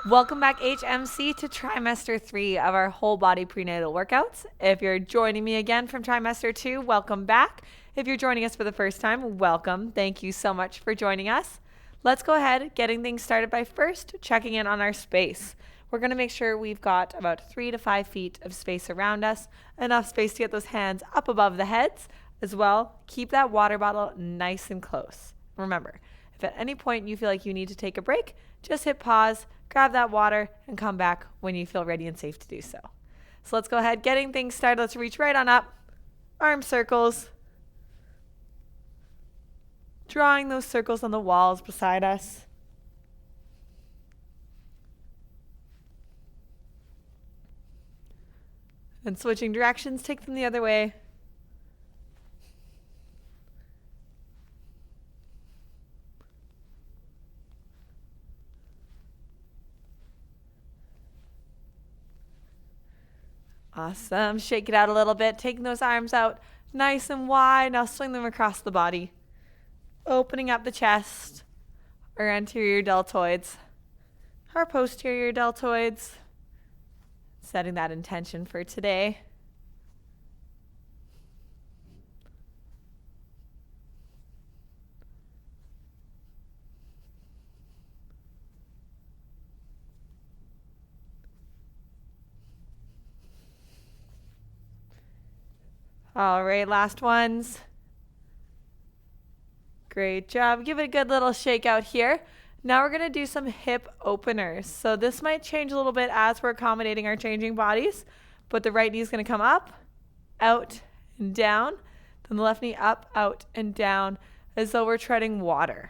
Welcome back, HMC, to Trimester 3 of our whole body prenatal workouts. If you're joining me again from Trimester 2, welcome back. If you're joining us for the first time, welcome. Thank you so much for joining us. Let's go ahead, getting things started by first checking in on our space. We're going to make sure we've got about 3 to 5 feet of space around us, enough space to get those hands up above the heads. As well, keep that water bottle nice and close. Remember, if at any point you feel like you need to take a break, just hit pause, grab that water, and come back when you feel ready and safe to do so. So let's go ahead, getting things started. Let's reach right on up, arm circles, drawing those circles on the walls beside us. And switching directions, take them the other way. Awesome. Shake it out a little bit, taking those arms out nice and wide. Now swing them across the body, opening up the chest, our anterior deltoids, our posterior deltoids, setting that intention for today. All right, last ones. Great job. Give it a good little shake out here. Now we're going to do some hip openers. So this might change a little bit as we're accommodating our changing bodies, but the right knee is going to come up, out, and down. Then the left knee up, out, and down as though we're treading water.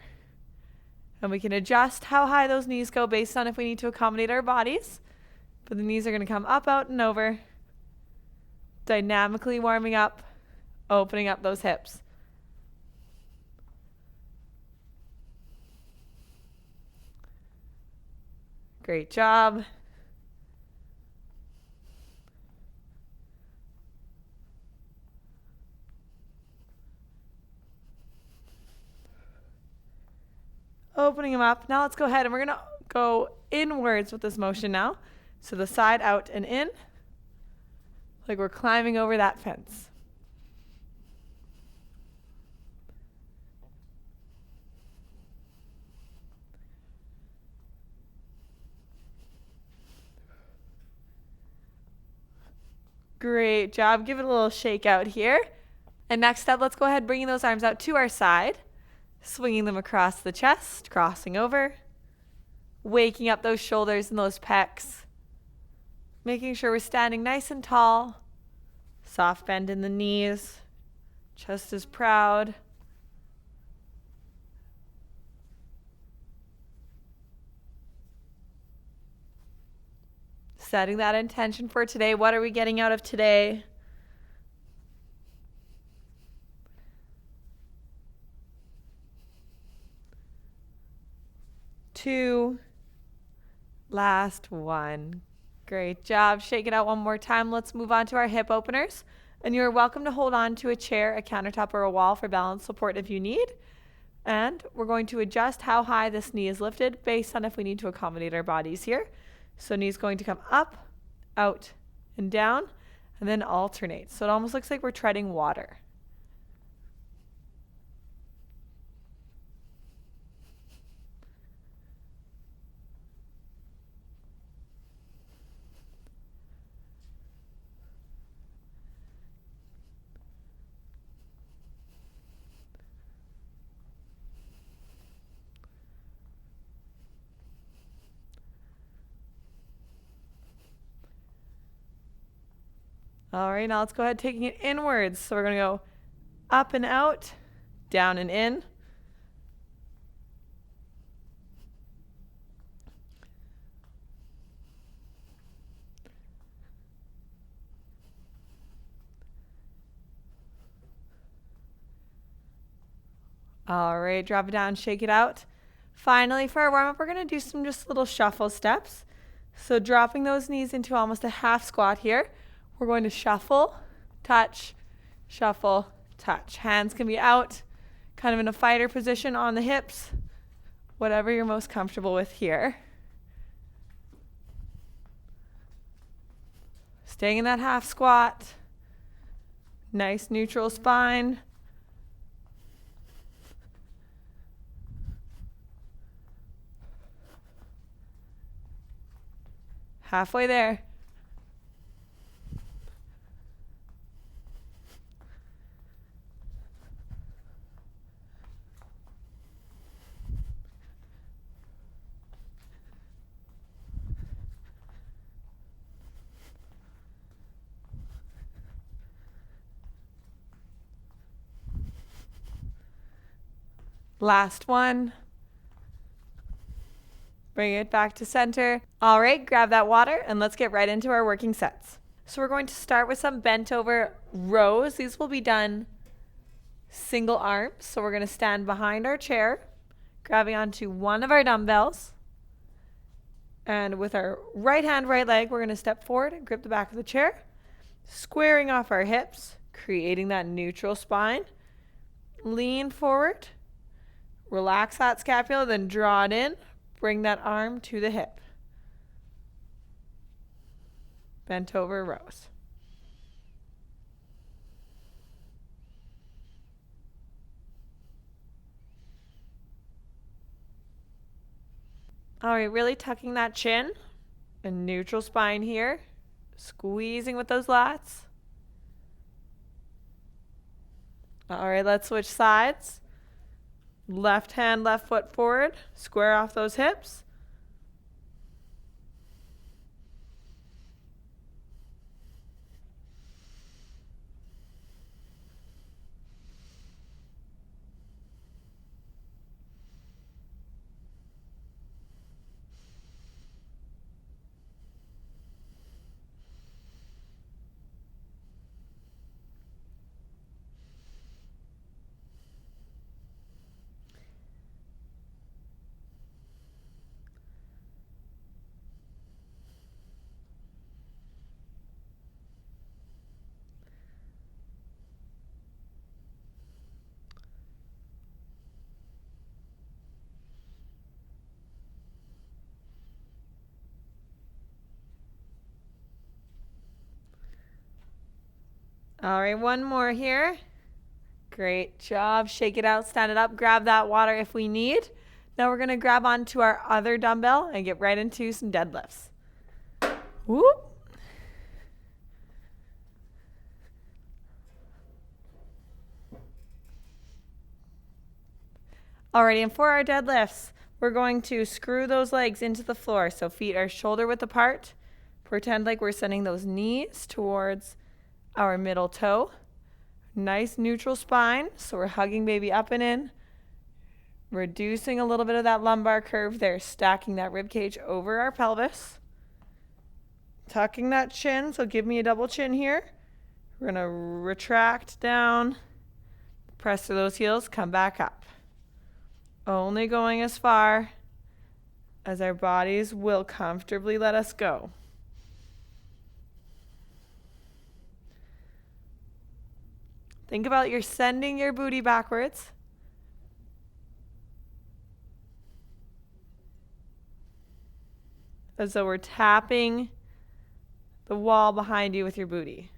And we can adjust how high those knees go based on if we need to accommodate our bodies. But the knees are going to come up, out, and over. Dynamically warming up, opening up those hips. Great job. Opening them up. Now let's go ahead and we're going to go inwards with this motion now. So the side out and in, like we're climbing over that fence. Great job. Give it a little shake out here. And next up, let's go ahead bringing those arms out to our side, swinging them across the chest, crossing over, waking up those shoulders and those pecs, making sure we're standing nice and tall, soft bend in the knees, chest is proud. Setting that intention for today. What are we getting out of today? Two. Last one. Great job. Shake it out one more time. Let's move on to our hip openers. And you're welcome to hold on to a chair, a countertop, or a wall for balance support if you need. And we're going to adjust how high this knee is lifted based on if we need to accommodate our bodies here. So knee's going to come up, out, and down, and then alternate. So it almost looks like we're treading water. All right, now let's go ahead taking it inwards. So we're going to go up and out, down and in. All right, drop it down, shake it out. Finally, for our warm-up, we're going to do some just little shuffle steps. So dropping those knees into almost a half squat here. We're going to shuffle, touch, touch. Hands can be out, kind of in a fighter position on the hips, whatever you're most comfortable with here. Staying in that half squat. Nice neutral spine. Halfway there. Last one. Bring it back to center. All right, grab that water and let's get right into our working sets. So we're going to start with some bent over rows. These will be done single arms. So we're going to stand behind our chair, grabbing onto one of our dumbbells. And with our right hand, right leg, we're going to step forward and grip the back of the chair, squaring off our hips, creating that neutral spine. Lean forward. Relax that scapula, then draw it in. Bring that arm to the hip. Bent over rows. All right, really tucking that chin and neutral spine here. Squeezing with those lats. All right, let's switch sides. Left hand, left foot forward. Square off those hips. All right, one more here. Great job. Shake it out, stand it up, grab that water if we need. Now we're going to grab onto our other dumbbell and get right into some deadlifts. Whoop. Alrighty, and for our deadlifts, we're going to screw those legs into the floor. So feet are shoulder width apart. Pretend like we're sending those knees towards our middle toe. Nice neutral spine. So we're hugging baby up and in. Reducing a little bit of that lumbar curve there, stacking that rib cage over our pelvis. Tucking that chin, so give me a double chin here. We're going to retract down, press through those heels, come back up. Only going as far as our bodies will comfortably let us go. Think about you're sending your booty backwards. As though we're tapping the wall behind you with your booty.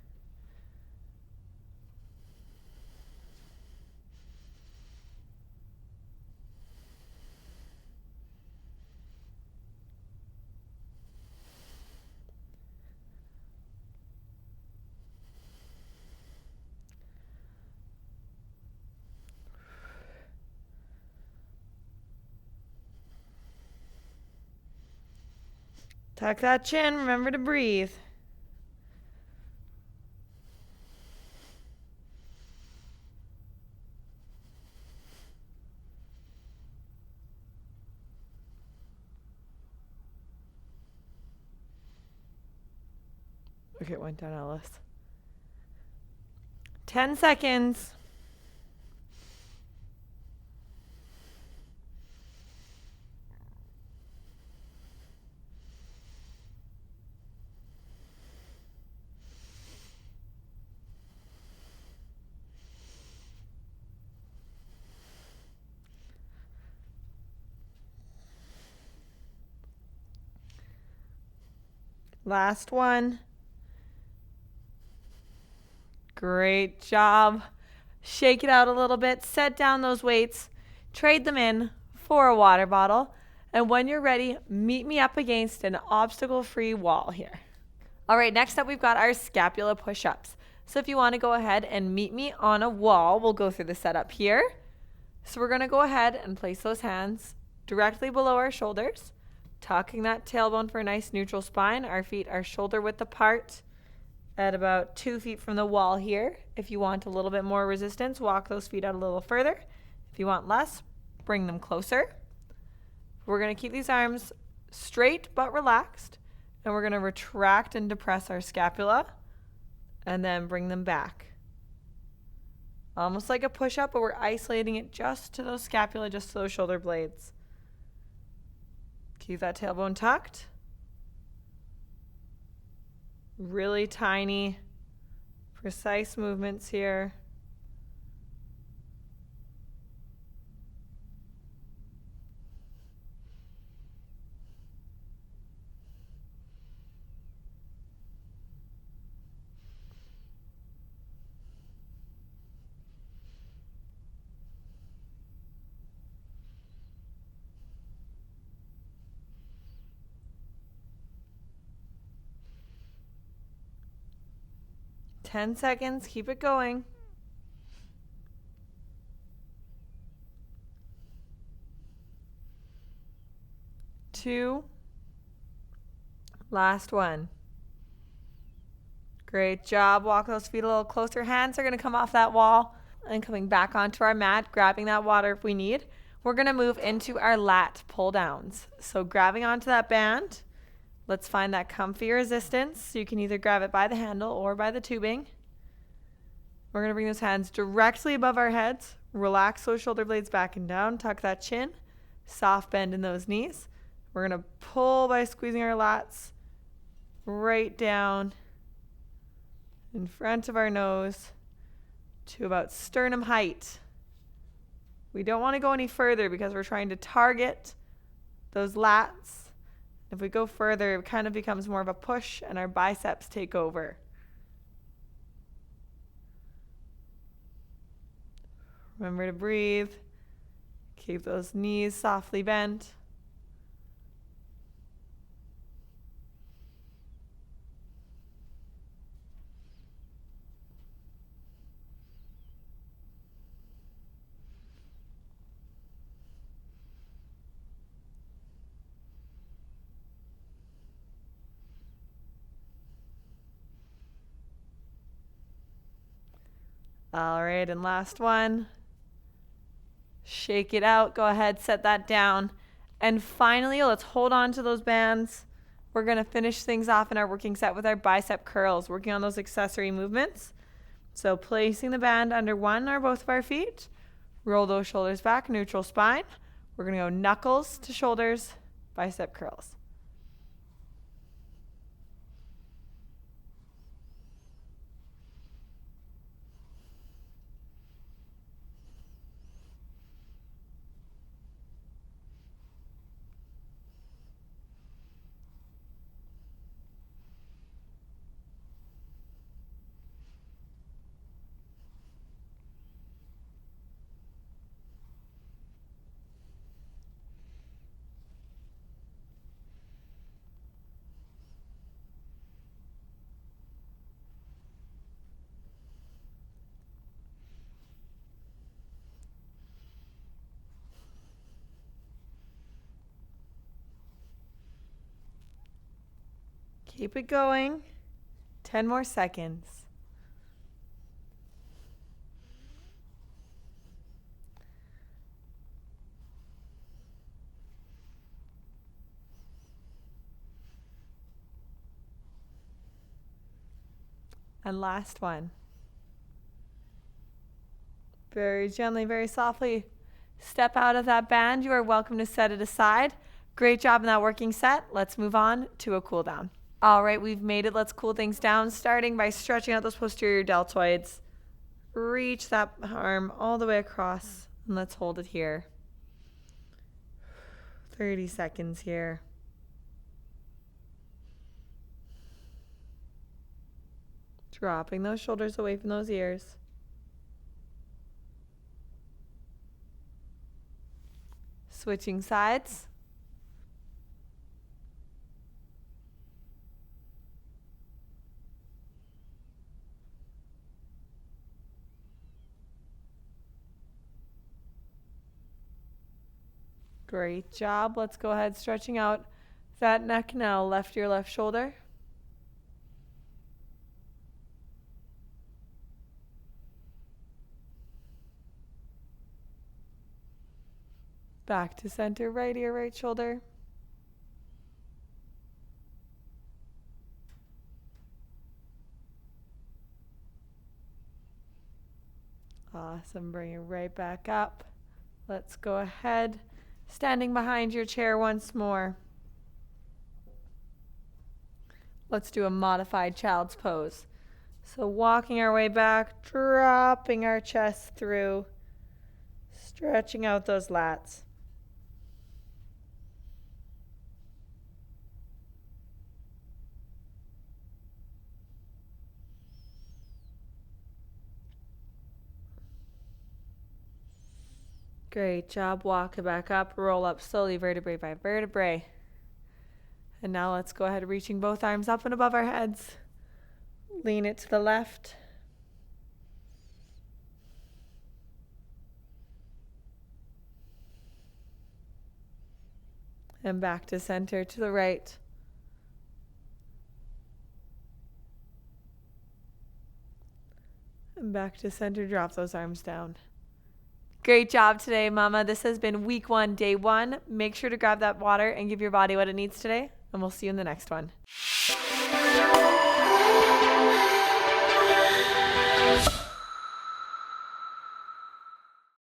Tuck that chin, remember to breathe. Okay, it went down, Alice. 10 seconds. Last one. Great job. Shake it out a little bit, set down those weights, trade them in for a water bottle, and when you're ready, meet me up against an obstacle-free wall here. All right, next up we've got our scapula push-ups. So if you want to go ahead and meet me on a wall, we'll go through the setup here. So we're going to go ahead and place those hands directly below our shoulders, tucking that tailbone for a nice neutral spine. Our feet are shoulder width apart at about 2 feet from the wall here. If you want a little bit more resistance, walk those feet out a little further. If you want less, bring them closer. We're going to keep these arms straight but relaxed, and we're going to retract and depress our scapula and then bring them back. Almost like a push-up, but we're isolating it just to those scapula, just to those shoulder blades. Keep that tailbone tucked. Really tiny, precise movements here. Ten seconds, keep it going. 2. Last one. Great job. Walk those feet a little closer. Hands are going to come off that wall and coming back onto our mat, grabbing that water if we need. We're going to move into our lat pull downs. So grabbing onto that band. Let's find that comfy resistance. So you can either grab it by the handle or by the tubing. We're going to bring those hands directly above our heads. Relax those shoulder blades back and down. Tuck that chin. Soft bend in those knees. We're going to pull by squeezing our lats right down in front of our nose to about sternum height. We don't want to go any further because we're trying to target those lats. If we go further, it kind of becomes more of a push and our biceps take over. Remember to breathe. Keep those knees softly bent. All right, and last one. Shake it out. Go ahead, set that down. And finally, let's hold on to those bands. We're going to finish things off in our working set with our bicep curls, working on those accessory movements. So placing the band under one or both of our feet. Roll those shoulders back, neutral spine. We're going to go knuckles to shoulders, bicep curls. Keep it going. 10 more seconds. And last one. Very gently, very softly step out of that band. You are welcome to set it aside. Great job in that working set. Let's move on to a cool down. All right, we've made it. Let's cool things down, starting by stretching out those posterior deltoids. Reach that arm all the way across, and let's hold it here. 30 seconds here. Dropping those shoulders away from those ears. Switching sides. Great job. Let's go ahead stretching out that neck now. Left ear, left shoulder. Back to center, right ear, right shoulder. Awesome. Bring it right back up. Let's go ahead. Standing behind your chair once more. Let's do a modified child's pose. So walking our way back, dropping our chest through, stretching out those lats. Great job. Walk it back up. Roll up slowly, vertebrae by vertebrae. And now let's go ahead, reaching both arms up and above our heads. Lean it to the left. And back to center to the right. And back to center. Drop those arms down. Great job today, Mama. This has been week 1, day 1. Make sure to grab that water and give your body what it needs today, and we'll see you in the next one.